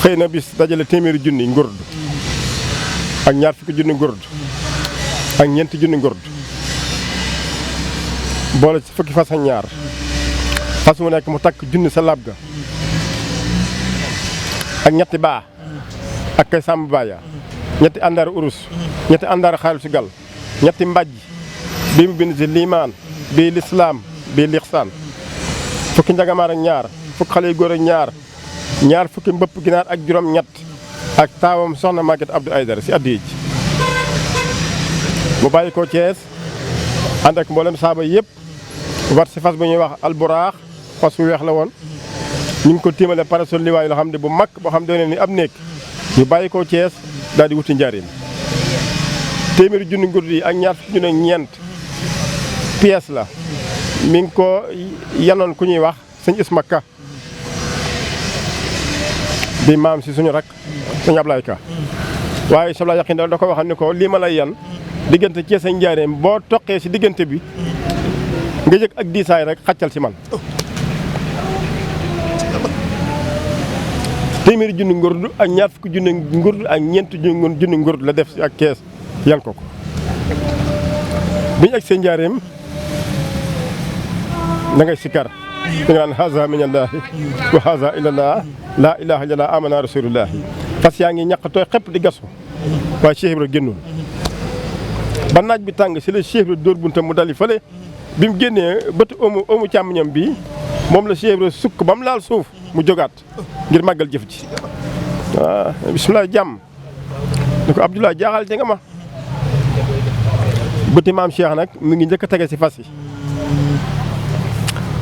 xëy na bis dajale téeméeri junni ngurd ak ñaar fukki junni ngurd ak ñeenti junni ngurd boole ci fukki fas ak ñaar fas mu nekk mu takk junni sa lab ga ak ñetti baa ak kay sàmm baaya ñetti àndaar urus ñetti àndaar xaalis gal ñetti mbàjj bii mu bind ci liimaan bii lislaam bii lixsaan fukki njagamaar ak ñaar fukki xale yu góor ak ñaar fukki mbëpp ginaar ak juróom ñett ak taawam soxna Maguette Abdou Aydara si addiya ji mu bàyyi ko Thiès ànd ak mboolem saaba yëpp war si fas bu ñuy wax alburaax fas wu weex la woon ñu ngi ko tiimale parasol liwaay loo xam ne bu mag boo xam ne ni ab néeg ñu bàyyi ko Thiès daal di wuti njaareem téeméeri junni ngurdu yi ak ñaar fukki junni ak ñeent pièce la mi ngi ko yanoon ku ñuy wax sëñ Isma Ka bi maam si suñu rak sëñ Ablaye Ka waaye sabla yaqin da ko waxam ne ko lii ma lay yan diggante Thiès ak njaareem boo toqee si diggante bi nga yëg ak diisaay rek xaccal si man téeméeri junni ngurdu ak ñaar fukki junni ngurdu ak ñeenti junni ngurdu la def si ak kees yan ko biñu ak seen njaareem da ngay sikkar da nga naan haza minallahi wa haza ilallah la ilaha illallah amana rasulullahi fas yaa ngi ñaq tooy xepp di gasu waaye Cheikh Ibra génnul ba naaj bi tàng si la Cheikh Ibra dóor buntam mu dali fële bi mu génnee bëtu omu càmmoñam bi moom la Cheikh Ibra sukk ba mu laal suuf mu jógaat ngir màggal jëf ji waaw bisimilah jàmm ni ko Abdoulaye jaaxal te nga ma bëti maam Cheikh nag mi ngi njëkk a tege si fas yi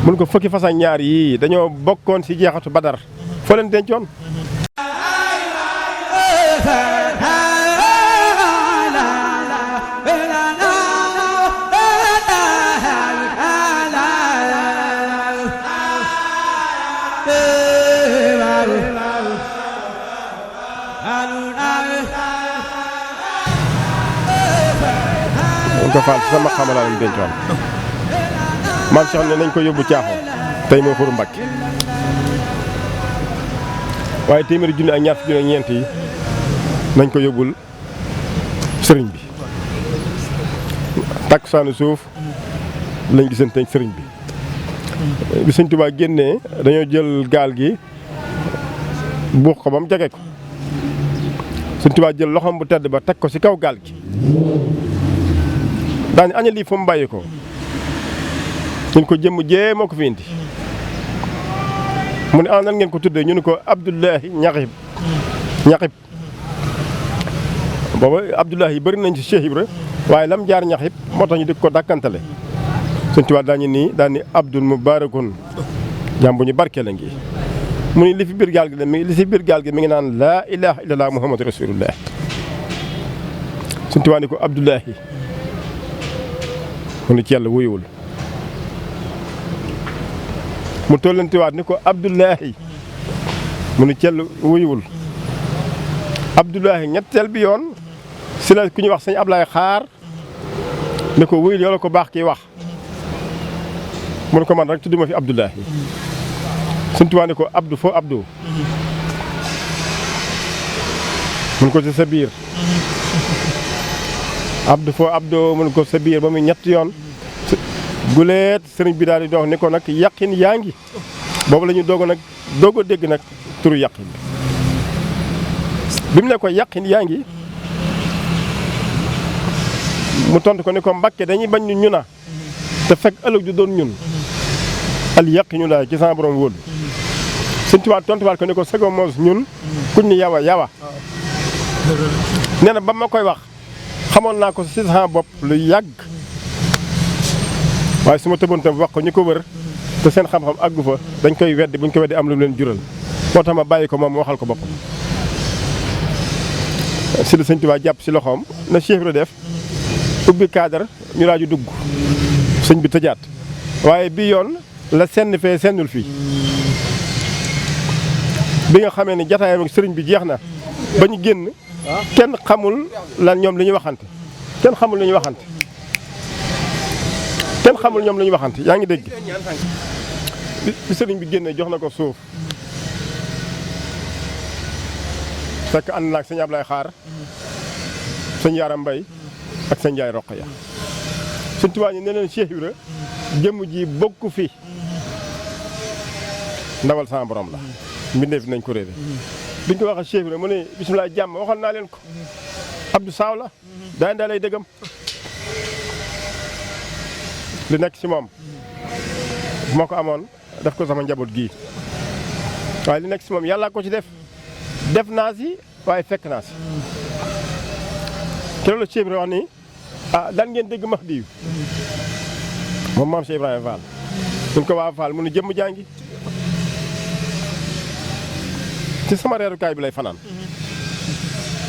mun ko fukki fas ak ñaar yii dañoo bokkoon si jeexatu Badar foo leen dencoon mun ko faal si sama xamalaa lañ dencoon maam Cheikh ne nañ ko yóbbu caaxo tey moo xuru Mbàkke waaye téeméeri junni ak ñaar fukki junni ak ñeent yi nañ ko yóbbul sëriñ bi takkusaanu suuf lañ gisante sëriñ bi bi sëñ Tuubaa génnee dañoo jël gaal gi buux ko ba mu jege ko sëñ Tuubaa jël loxoom bu tedd ba teg ko ci kaw gaal gi daañu aña lii fa mu bàyyi ko ñun ko jëmm jee moo ko fi indi mu ne nan ngeen ko tuddee ñu ne ko Abdoulahi ñaxib booba Abdoulahi yi bëri nañ ci Cheikh Ibra waaye lam jaar ñaxib moo tax ñu di ko dàkkantale Sëñ Tuubaa daañu nii daan ni Abdul Mubarakun jàmm bu ñu barkee la ngi mu ni li fi biir gaal gi li si biir gaal gi mi ngi naan laa ilaha illallah muhammadu rasulullah Sëñ Tuubaa ni ko Abdoulahi mu ni ci yàlla wuyuwul mu tollantiwaat ni ko Abdoulahi mu ni cell wuyuwul Abdoulahi ñetteel bi yoon si la ku ñuy wax sëñ Ablaye xaar ni ko wuyul yow la ko baax kii wax mu ne ko man rek tudduma fi Abdoulahi Sëñ Tuubaa ni ko Abdou foo Abdou mun ko ci sa biir Abdou foo Abdou mun ko sa biir ba muy ñett yoon guleet sëriñ bi daal di dox ni ko nag yàqin yaa ngi boobu la ñu doog a dégg nag turu yàqin bi mu ne ko yàqin yaa ngi mu tontu ko ni ko Mbàkke dañuy bañ ñu na te fekk ëllëg du doon ñun al yàqinu laa ci sama borom wóolu Sëñ Tuubaa tontuwaat ko ni ko sego moos ñun kuñ ni yawa nee na ba ma koy wax xamoon naa ko si sama bopp lu yàgg waaye su ma tëboon tam wax ko ñu ko wër te seen xam-xam àggu fa dañ koy weddi buñ ko weddi am lu leen jural moo tax ma bàyyi ko moom waxal ko boppam si la Sëñ Tuubaa jàpp si loxoom na Cheikh Ibra def ubbi cadre ñu laaju dugg sëñ bi tëjaat waaye bi yoon la senn fee sennul fii bi nga xamee ne jataayam ak sëriñ bi jeex na ba ñu génn kenn xamul lan ñoom li ñuy waxante kenn kenn xamul ñoom la ñu waxante yaa ngi dégg bi sëriñ bi génne jox na ko suuf fekk ànd naag sëñ Ablaye Xaar sëñ Yaram Mbay ak sëñ Njaay Roqaya sëñ Tuubaa ñi ne leen Cheikh Ibra jëmm ji bokku fi ndawal sama borom la mbindeef nañ ko réere biñ ko waxee Cheikh Ibra mu ne bisimilah jàmm waxoon naa leen ko Abdou Saaw la daa ndaa lay dëggam li nekk ci moom bu ma ko amoon def ko sama njaboot gii waaye li nekk ci moom yàlla ko ci def naa si waaye fekk naa si keroog la Cheikh Ibra wax ni daan ngeen dégg Mahdi yu moom maam Cheikh Ibrahima Fall suñ ko waa Fall mu ne jëmm jàngi ci sama reerukaay bi lay fanaan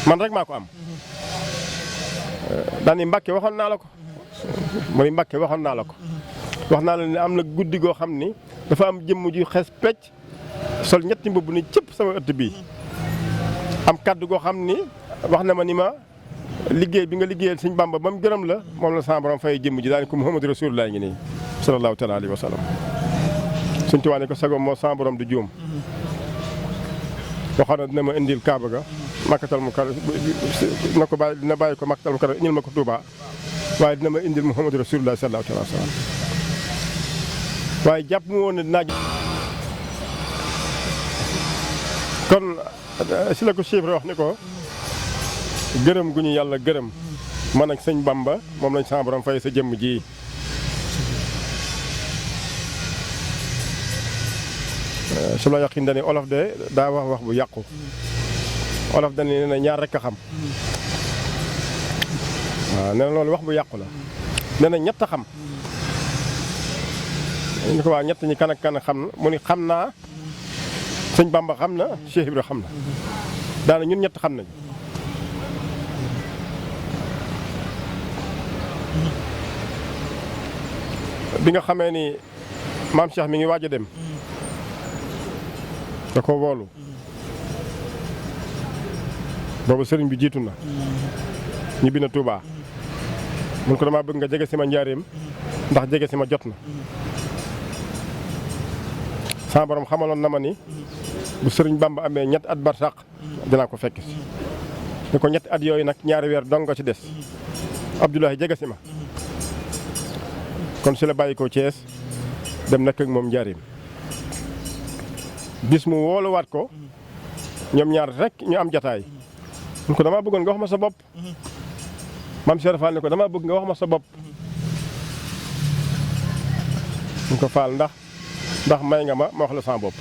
man rek maa ko am daan ni Mbàkke waxoon naa la ko mu ni Mbàkke waxoon naa la ko wax naa la ne am na guddi goo xam ni dafa am jëmm ju xes pecc sol ñetti mbubb ni cëpp sama ëtt bii am kaddu goo xam ni wax na ma ni ma liggéey bi nga liggéeyal sëñ Bamba ba mu gërëm la moom la sama borom fay jëmm ji daani ko Muhammadu Rasulullah ngi nii sallallahu taala alayhi wa sallam suñ tuwaa ne ko sagom moo sama borom du juum waxoon na dina ma indil Kaaba ga makkatal mu kar na ko bàyyi dina bàyyi ko makkatal mu kar indil ma ko Touba waaye dina ma indil Muhammadu Rasulullah sallallahu taala wa sallam waaye jàpp mu woon ne dinaa kon si la ko Cheikh Ibra wax ni ko gërëm gu ñu yàlla gërëm man ak sëñ Bamba moom lañ sama borom fay sa jëmm ji su la yaqin dani olof de daa wax bu yàqu olof dani nee na ñaar rek a xam waaw nee na loolu wax bu yàqu la nee na ñett a xam ñu ko waa ñett ñi kan ak kan xam na mu ni xam naa sëñ Bamba xam na Cheikh Ibra xam na daana ñun ñett xam nañ bi nga xamee ni maam Cheikh mi ngi waaj a dem da ko woolu boobu sëriñ bi jiitu na ñibbi na Touba mun ko dama bëgg nga jege si ma njaareem ndax jege si ma jot na sama borom xamaloon na ma ni bu sëriñ Bamba amee ñetti at barsàq dinaa ko fekk si ni ko ñetti at yooyu nag ñaari weer dong nga ci des Abdoulaye jege si ma kon si la bàyyi ko Thiès dem nekk ak moom njaareem bis mu wooluwaat ko ñoom ñaar rek ñu am jataay mun ko dama bëggoon nga wax ma sa bopp maam Cheikh Fall ni ko dama bëgg nga wax ma sa bopp mun ko Fall ndax may nga ma wax la sama bopp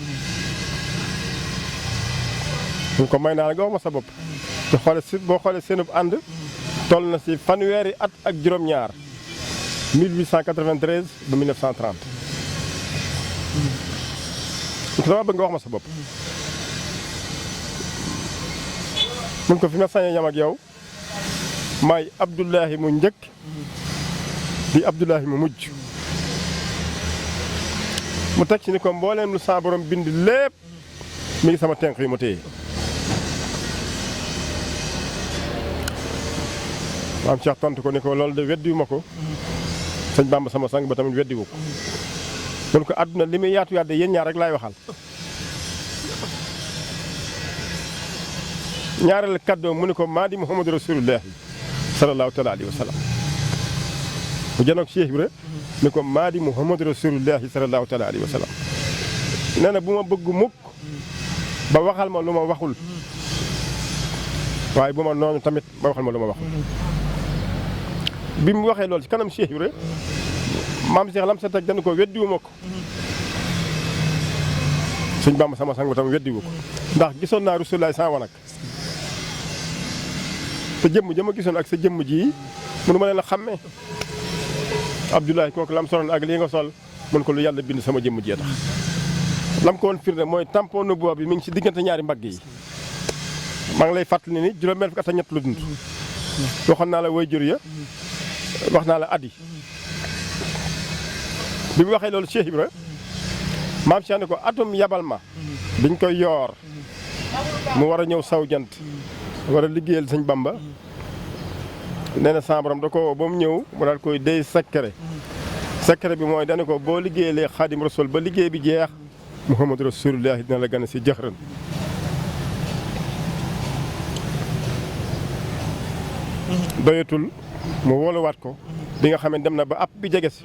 mun ko may naa la nga wax ma sa bopp te boo xoolee seenub ànd toll na si fanweeri at ak juróom-ñaar 1893 ba 1930 dama bëgg nga wax ma sa bopp mun ko fi ma sañee yam ak yow maay Abdoulahi mu njëkk di Abdoulahi mu mujj mu teg ci ni ko mbooleem lu sa borom bind lépp mi ngi sama tenq yi mu téye maam Cheikh tontu ko ni ko loolu de weddiwu ma ko sëñ Bamba sama sang ba tamit weddiwu ko mun ko àdduna li muy yaatu yaatu yéen ñaar rek laay waxal ñaareel kàddoom mu ni ko maa di Muhammadu Rasulullah sallallahu taala alayhi wa sallam mu janoog Cheikh Ibra ni ko maa di Muhammadu Rasulullah sallallahu taala alayhi wa sallam nee na bu ma bëgg mukk ba waxal ma lu ma waxul waaye bu ma noonu tamit ba waxal ma lu ma waxul bi mu waxee loolu ci kanam Cheikh Ibra maam Cheikh lam sa teg dañu ko weddiwu ma ko sëñ Bamba sama sang ba tam weddiwu ko ndax gisoon naa Rasulullah sama wanag te jëmm jëma gisoon ak sa jëmm ji mënu ma leen a xàmmee Abdoulaye kooku lam soloon ak lii nga sol mën ko lu yàlla bind sama jëmm jee tax lam ko woon firnde mooy tampon nubuwa bi mi ngi ci diggante ñaari mbagg yi maa ngi lay fàttali ni juróom-benn fukki at ak ñett lu dund waxoon naa la way jur ya wax naa la at yi bi mu waxee loolu Cheikh Ibra maam Cheikh ne ko atum yabal ma biñ koy yoor mu war a ñëw saw jant war a liggéeyal sëñ Bamba nee na sa borom da ko ba mu ñëw mu daal koy dey secret secret bi mooy dana ko boo liggéeyee Xaadim Rasul ba liggéey bi jeex Muhammadu Rasulullah dina la gën a si jëxëran doyatul mu wóoluwaat ko bi nga xam ne dem na ba app bi jege si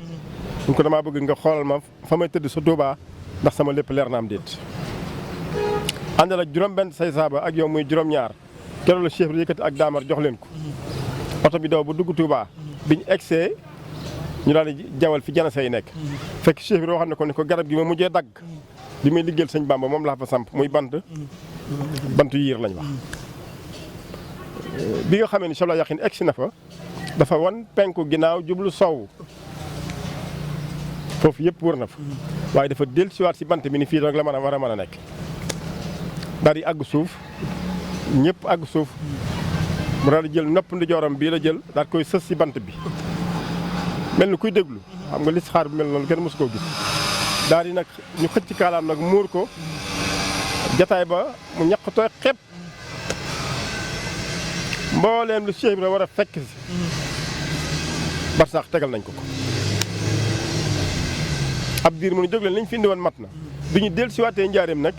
ñu ko damaa bëgg nga xoolal ma fa may tëdd sa Tuubaa ndax sama lépp leer na am déet àndal ak juróom-benn say saaba ak yow muy juróom-ñaar keroog la Cheikh bi yëkkati ak daamar jox leen ko oto bi daw bu dugg Tuubaa biñ egsee ñu daal di jawal fi janase yi nekk fekk Cheikh bi xam ne ko garab gi ma mujjee dagg bi may liggéeyal sëñ Bamba moom laa fa samp muy bantu yiir lañ wax bi nga xamee ni Cheikhul Yaqin egsi na fa dafa wan penku ginnaaw jublu sow foofu yëpp wër na fa waaye dafa del siwaat si bant bi ni fii rek la mën a war a mën a nekk daal di àgg suuf ñëpp àgg suuf mu daal di jël nopp ndijooram bii la jël daal koy sës si bant bi mel ni kuy déglu xam nga listixaar bu mel noonu kenn mosu koo gis daal di nag ñu xëcc kaalaam nag muur ko jataay ba mu ñaq tooy xepp mbooleem lu Cheikh Ibra war a fekk si barsaax tegal nañ ko ab diir mu nu jóg leen liñ fi indi woon mat na bi ñu del siwaatee njaareem nag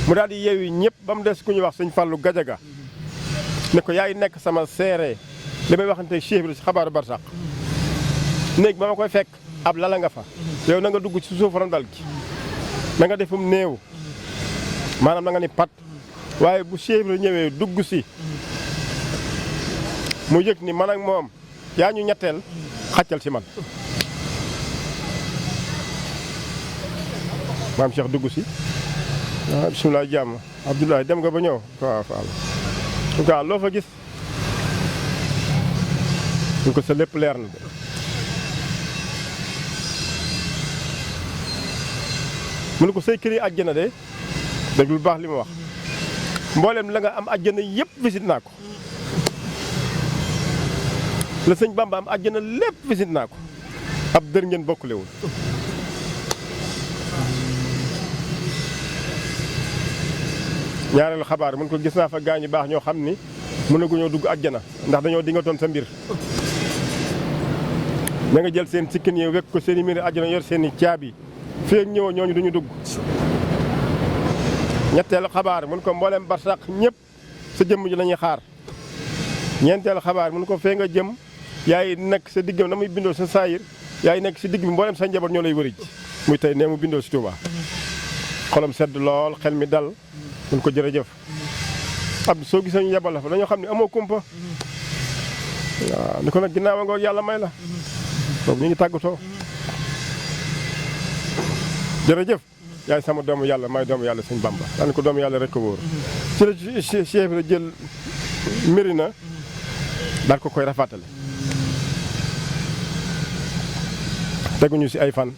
mu daal di yeewi ñëpp ba mu des ku ñuy wax sëñ Fallou Gajaga ne ko yaay nekk sama seere li may waxante Cheikh Ibra si xabaaru barsaax néeg ba ma koy fekk ab lala nga fa yow na nga dugg ci suuf randal gi na nga defum néew maanaam na nga ni pat waaye bu Cheikh Ibra ñëwee dugg si mu yëg ni man ak moom yaa ñu ñetteel xàccal si man maam Cheikh dugg si ah bisimilah jàmm Abdoulaye dem nga ba ñëw waaw waaw loo fa gis ñu ko sa lépp leer na de mu ne ko say kër yi àjjana de dégg lu baax li ma wax mboolem la nga am àjjana yëpp visite naa ko la sëñ Bamba am àjjana lépp visite naa ko ab dër ngeen bokkulewul ñaareelu xabaar mun ko gis naa fa gaañu baax ñoo xam ni mënaguñoo dugg àjjana ndax dañoo dingatoon sa mbir na nga jël seen sikkin yi wekk ko seen i mbir àjjana yor seen i caabi fii ak ñëwoo ñooñu duñu dugg ñetteelu xabaar mun ko mboolem barsàq ñëpp sa jëmm ji la ñuy xaar ñeenteelu xabaar mun ko fee nga jëm yaay nekk sa diggam na muy bindoo sa saayir yaay nekk si digg bi mboolem sa njaboot ñoo lay wëri ji muy tey nee mu bindoo si Touba xolam sedd lool xel mi dal mun ko jërëjëf Abdou soo gisee ñu yebal la fa dañoo xam ne amoo kumpa waaw ni ko nag ginnaaw ngoog yàlla may la donc ñu ngi tàggatoo jërëjëf yaay sama doomu yàlla may doomu yàlla sëñ Bamba daan ko doomu yàlla rek ko wóor ci la chef la jël mbiri na daal ko koy rafatale teguñu si ay fan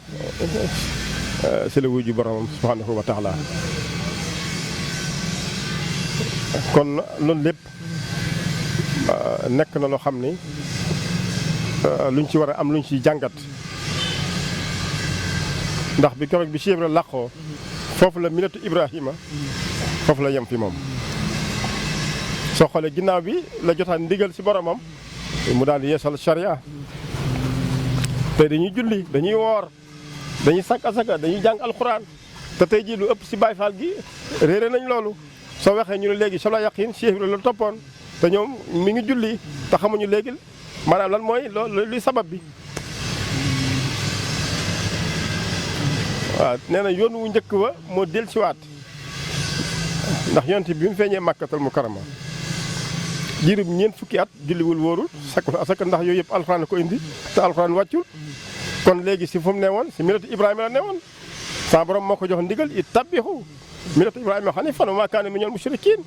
si la wuju boromam subhanahu wa taala kon loolu lépp nekk na loo xam ni luñ ci war a am luñ ci jàngat ndax bi keroog bi Cheikh Ibra làqoo foofu la milatu Ibrahima foofu la yem fi moom soo xoolee ginnaaw bi la jotaan ndigal si boromam mu daal di yeesal charia tey dañuy julli dañuy woor dañuy sakk asaka dañuy jàng alxuraan te tey jii lu ëpp si Baay Faal gi réere nañ loolu soo waxee ñu ne léegi Cheikhul Yaqin Cheikh Ibra la toppoon te ñoom mi ngi julli te xamuñu léegi maanaam lan mooy loolu luy sabab bi waaw nee na yoon wu njëkk wa moo dellusiwaat ndax yonent bi mu feeñee Makkatal Mukarrama diirub ñeent fukki at julliwul wóorul sakkul asaka ndax yooyu yëpp alxuraan la ko indi te alxuraan wàccul kon léegi si fu mu ne woon si milatu Ibrahima la ne woon sa borom moo ko jox ndigal ittabi'u milatu Ibrahima hanifan wa maa kaana minal mushrikiin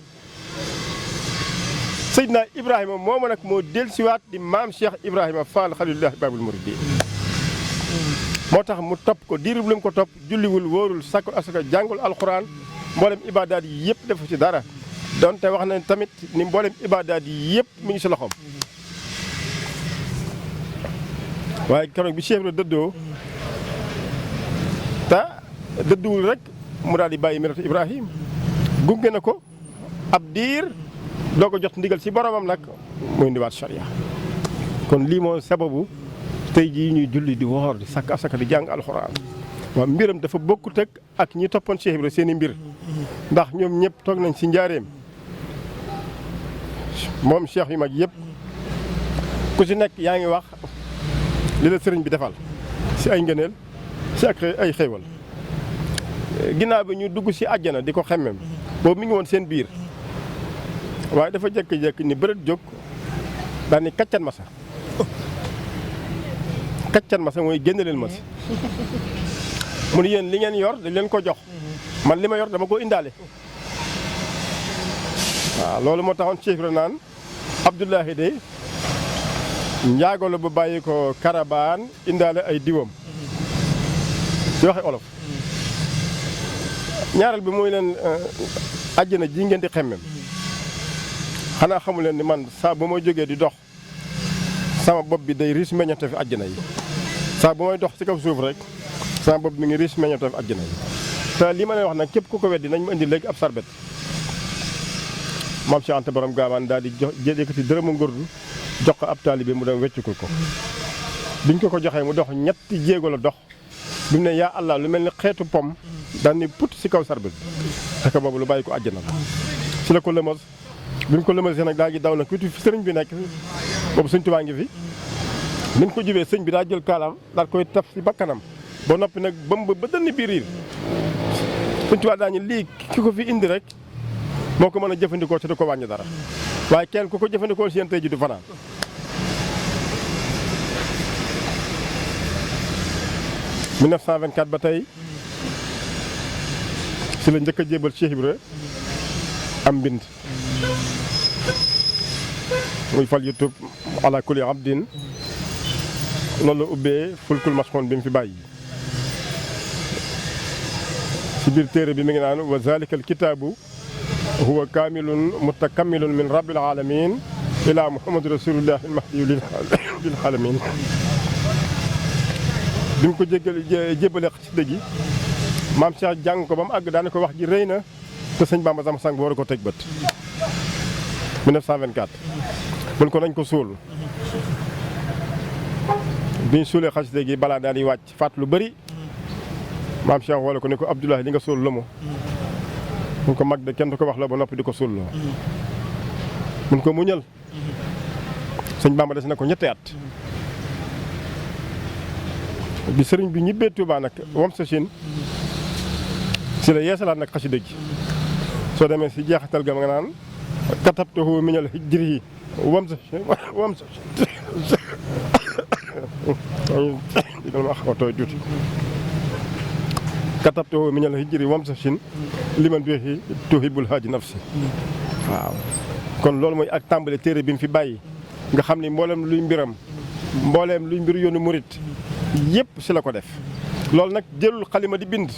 Seydina Ibrahima moomu nag moo dellusiwaat di maam Cheikh Ibrahima Fall Xalilullaah Baabul Muridiin moo tax mu topp ko diirub li mu ko topp julliwul wóorul sakkul asaka jàngul alxuraan mboolem ibaadaat yi yëpp defu ci dara donte wax nañ tamit ni mboolem ibaadaat yi yëpp mi ngi si loxoom waaye keroog bi Cheikh Ibra dëddoo te dëdduwul rek mu daal di bàyyi milatu Ibrahim gunge na ko ab diir doo ko jot ndigal si boromam nag muy indiwaat charia kon lii moo sababu tey jii ñuy julli di woor di sakk asaka di jàng alxuraan waaw mbiram dafa bokkut ak ñi toppoon Cheikh Ibra seen i mbir ndax ñoom ñëpp toog nañ si njaareem moom cheikh yu mag yëpp ku si nekk yaa ngi wax li la sëriñ bi defal si ay ngëneel si ak ay xéewal ginnaaw bi ñu dugg si àjjana di ko xemmem boobu mi ngi woon seen biir waaye dafa jékki-jékki ni bërët jóg daal ni kaccan masa mooy génne leen ma si mu ni yéen li ngeen yor dañ leen ko jox man li ma yor dama ko indaale waaw loolu moo taxoon Cheikh Ibra naan Abdoulahi de njaago la bu bàyyi ko Karabaan indaale ay diwam ci waxe olof ñaareel bi muy leen àjjana ji ngeen di xemmem xanaa xamu leen ni man saa bu may jógee di dox sama bopp bi day riis meññate fi àjjana yi saa bu may dox ci kaw suuf rek sama bopp mi ngi riis meññate fi àjjana yi te li ma leen wax nag képp ku ko weddi nañ ma indi léegi ab sarbet maam Cheikh Anta borom gaawaan daal di jox yëkkati dërëmu ngurdu jox ko ab taalibe mu dem weccukul ko biñ ko joxee mu dox ñetti jéego la dox bi mu ne yaa Allah lu mel ni xeetu pom daal ni put si kaw sarbet bi fekk boobu lu bàyyi ko àjjana la si la ko lëmas bi mu ko lëmasee nag daal di daw nag tuuti fi sëriñ bi nekk boobu sëñ Tuubaa ngi fi bi mu ko jubee sëñ bi daa jël kaalaam daal koy taf si bakkanam ba noppi nag bëm ba dënn biir riir sëñ Tuubaa daa ñu lii ki ko fi indi rek moo ko mën a jëfandikoo te du ko wàññi dara waaye kenn ku ko jëfandikoo si yéen tey ji du fanaan 1924 ba tey si la njëkk a jébal Cheikh Ibra am mbind muy fal YouTube ala kulli abdin noonu la ubbee fulkul masxoon bi mu fi bàyyi si biir téere bi mi ngi naan wa zalika al kitaabu huwa kaamilun mutakamilun min rabbil alamin ila muhammadu rasulullah al mahdiyu lil alamin bi mu ko jébbale xasida gi maam Cheikh jàng ko ba mu àgg daane ko wax ji rëy na te sëñ Bamba sama sang ba war a ko teg bët 1924 mun ko nañ ko suul bi ñu suulee xasida gi balaa daal di wàcc faat lu bëri maam Cheikh wala ko ne ko Abdoulaye li nga suul lumu mun ko mag de kenn du ko wax la ba noppi di ko suul loo mun ko muñal sëñ Bamba des na ko ñetti at bi sëriñ bi ñibbee Touba nag wam sa Chine si la yeesalaat nag xasida gi soo demee si jeexital ga nga naan katabtuhu minal hijri wam sa digal ma xaw a tooy tuuti katabtuhu minal hijri wam sa Chine liman bihi tuhibul haaji nafsi waaw kon loolu mooy ak tàmbale téere bi mu fi bàyyi nga xam ni mboolem luy mbiram mbooleem luy mbiru yoonu murit yëpp si la ko def loolu nag jëlul xalima di bind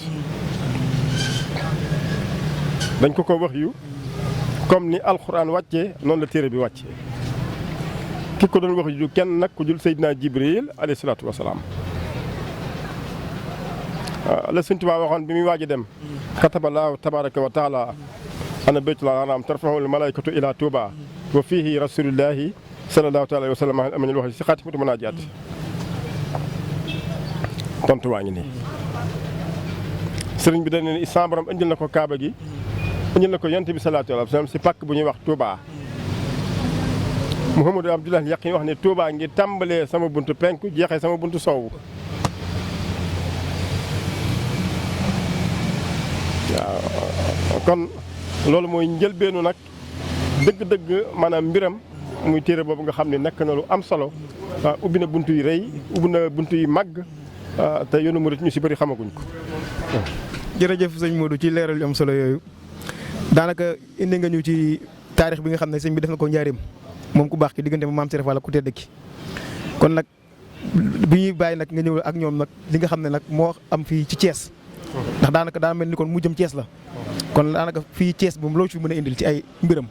dañ ko wax yu comme ni alxuraan wàccee noonu la téere bi wàccee ki ko doon wax yu kenn nag ku jul Seydina Jibril alayhi salaatu wasalaam la Sëñ Tuubaa waxoon bi muy waaj a dem kataballaahu tabaaraka wa taala ana baytul haram tarfa'ul malaykatu ila Touba wa fihi rasulillahi sallallahu taala wa sallam amanil wax si xaatimatu munaajaat tontu waa ngi nii sëriñ bi dañ ne sa borom indil na ko kaaba gi indil na ko yonent bi sallallahu alayhi wa sallam si pàkk bu ñuy wax Touba Mouhamadou Abdoulaye Yaqin wax ne Touba ngi tàmbalee sama buntu penku jeexee sama buntu soowu waaw kon loolu mooy njëlbeenu nag dëgg-dëgg maanaam mbiram muy téere boobu nga xam ne nekk na lu am solo ubbi na buntu yi rëy ubbi na buntu yi màgg te yoonu murit ñu si bëri xamaguñ ko. jërëjëf sëñ Modou ci leeral yu am solo yooyu daanaka indi nga ñu ci taarix bi nga xam ne sëñ bi def na ko njaareem moom ku baax ki diggante maam Serap Fall ku tedd ki kon nag bi ñuy bàyyi nag nga ñëw ak ñoom nag li nga xam ne nag moo am fii ci Thiès ndax daanaka daa mel ni kon mu jëm Thiès la kon daanaka fii Thiès moom loo ci mën a indil ci ay mbiram.